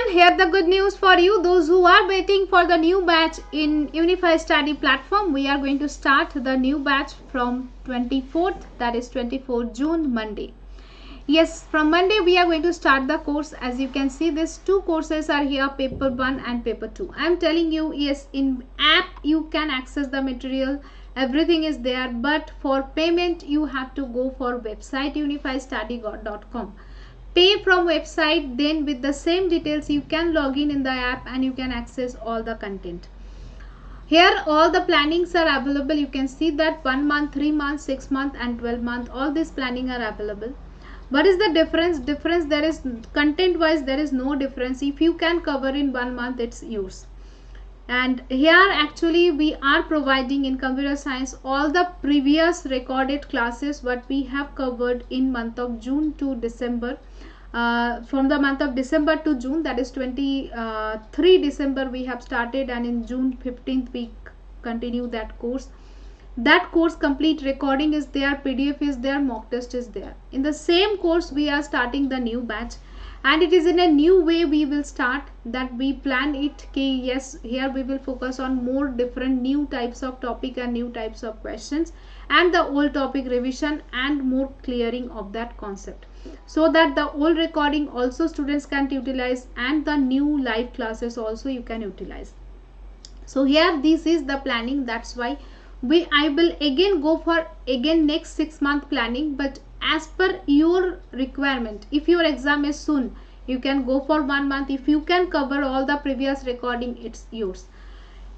here the good news for you. Those who are waiting for the new batch in Unify Study platform, we are going to start the new batch from 24th, that is 24th June, Monday. Yes, from Monday we are going to start the course. As you can see, these two courses are here, paper 1 and paper 2. I am telling you, yes, in app you can access the material, everything is there, but for payment you have to go for website unifystudy.com. Pay from website, then with the same details you can log in the app and you can access all the content. Here all the plannings are available. You can see that 1 month, 3 months, 6 month and 12 month, all these planning are available. What is the difference? There is content wise, there is no difference. If you can cover in 1 month, it's yours. And here actually we are providing in computer science all the previous recorded classes what we have covered in month of June to December. From the month of December to June, that is 23 December we have started, and in June 15th we continue that course. That course complete recording is there, PDF is there, mock test is there. In the same course we are starting the new batch, and it is in a new way we will start, that we plan it. Yes, here we will focus on more different new types of topic and new types of questions, and the old topic revision and more clearing of that concept, so that the old recording also students can utilize and the new live classes also you can utilize. So here this is the planning. That's why I will again go for next 6 month planning, but as per your requirement. If your exam is soon, you can go for 1 month. If you can cover all the previous recording, it's yours.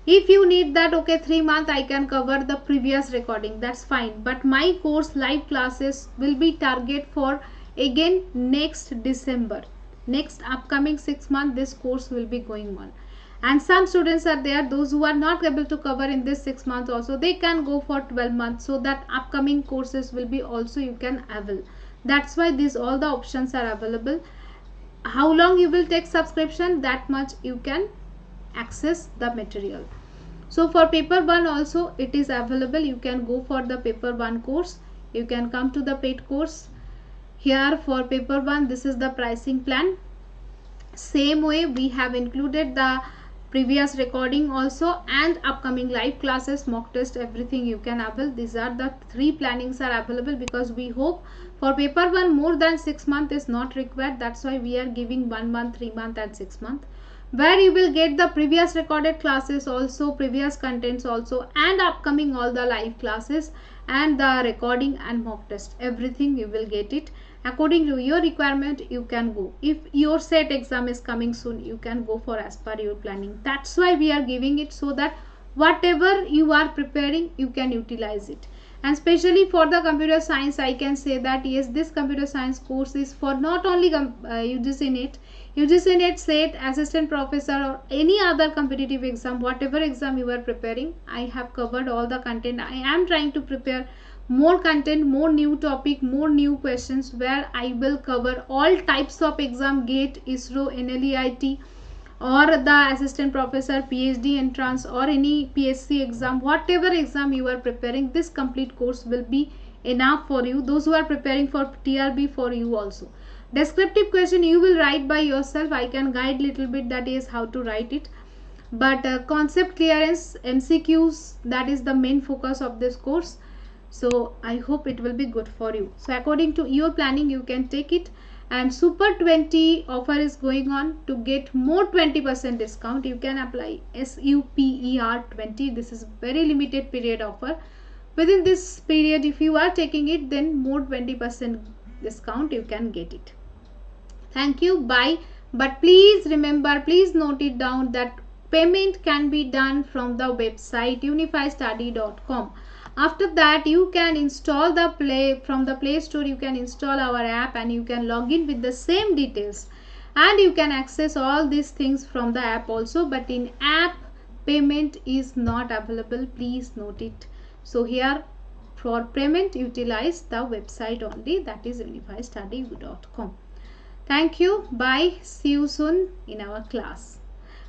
If you need that, okay, 3 months I can cover the previous recording, that's fine. But my course live classes will be target for again next December. Next upcoming 6 months this course will be going on. And some students are there, those who are not able to cover in this 6 months also, they can go for 12 months, so that upcoming courses will be also you can avail. That's why these all the options are available. How long you will take subscription, that much you can access the material. So for paper 1 also it is available. You can go for the paper 1 course, you can come to the paid course. Here for paper 1 this is the pricing plan. Same way we have included the previous recording also, and upcoming live classes, mock test, everything you can avail. These are the 3 plannings are available, because we hope for paper 1 more than 6 months is not required. That's why we are giving 1 month, 3 month and 6 month, where you will get the previous recorded classes also, previous contents also, and upcoming all the live classes and the recording and mock test, everything you will get it. According to your requirement you can go. If your set exam is coming soon, you can go for as per your planning. That's why we are giving it, so that whatever you are preparing you can utilize it. And especially for the computer science, I can say that yes, this computer science course is for not only UGC NET, SET, assistant professor, or any other competitive exam, whatever exam you are preparing. I have covered all the content. I am trying to prepare more content, more new topic, more new questions, where I will cover all types of exam, GATE, ISRO, NLEIT, or the assistant professor, PhD entrance, or any PSC exam. Whatever exam you are preparing, this complete course will be enough for you. Those who are preparing for TRB, for you also. Descriptive question you will write by yourself. I can guide little bit, that is how to write it. But concept clearance, MCQs, that is the main focus of this course. So I hope it will be good for you. So according to your planning you can take it. And Super 20 offer is going on. To get more 20% discount, you can apply SUPER 20. This is very limited period offer. Within this period, if you are taking it, then more 20% discount you can get it. Thank you, bye. But please remember, please note it down, that payment can be done from the website unifystudy.com. After that you can install from the Play Store, you can install our app and you can log in with the same details, and you can access all these things from the app also. But in app payment is not available, please note it. So here for payment utilize the website only, that is unifystudy.com. Thank you, bye, see you soon in our class.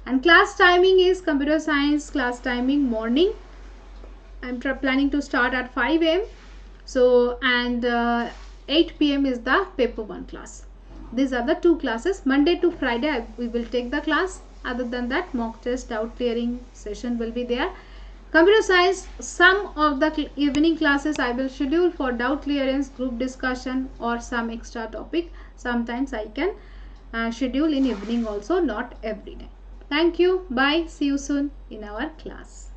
And class timing is computer science class timing morning. I'm planning to start at 5 AM. So, and 8 PM is the paper 1 class. These are the 2 classes. Monday to Friday we will take the class. Other than that, mock test, doubt clearing session will be there. Computer science, some of the evening classes I will schedule for doubt clearance, group discussion, or some extra topic. Sometimes I can schedule in evening also, not every day. Thank you. Bye. See you soon in our class.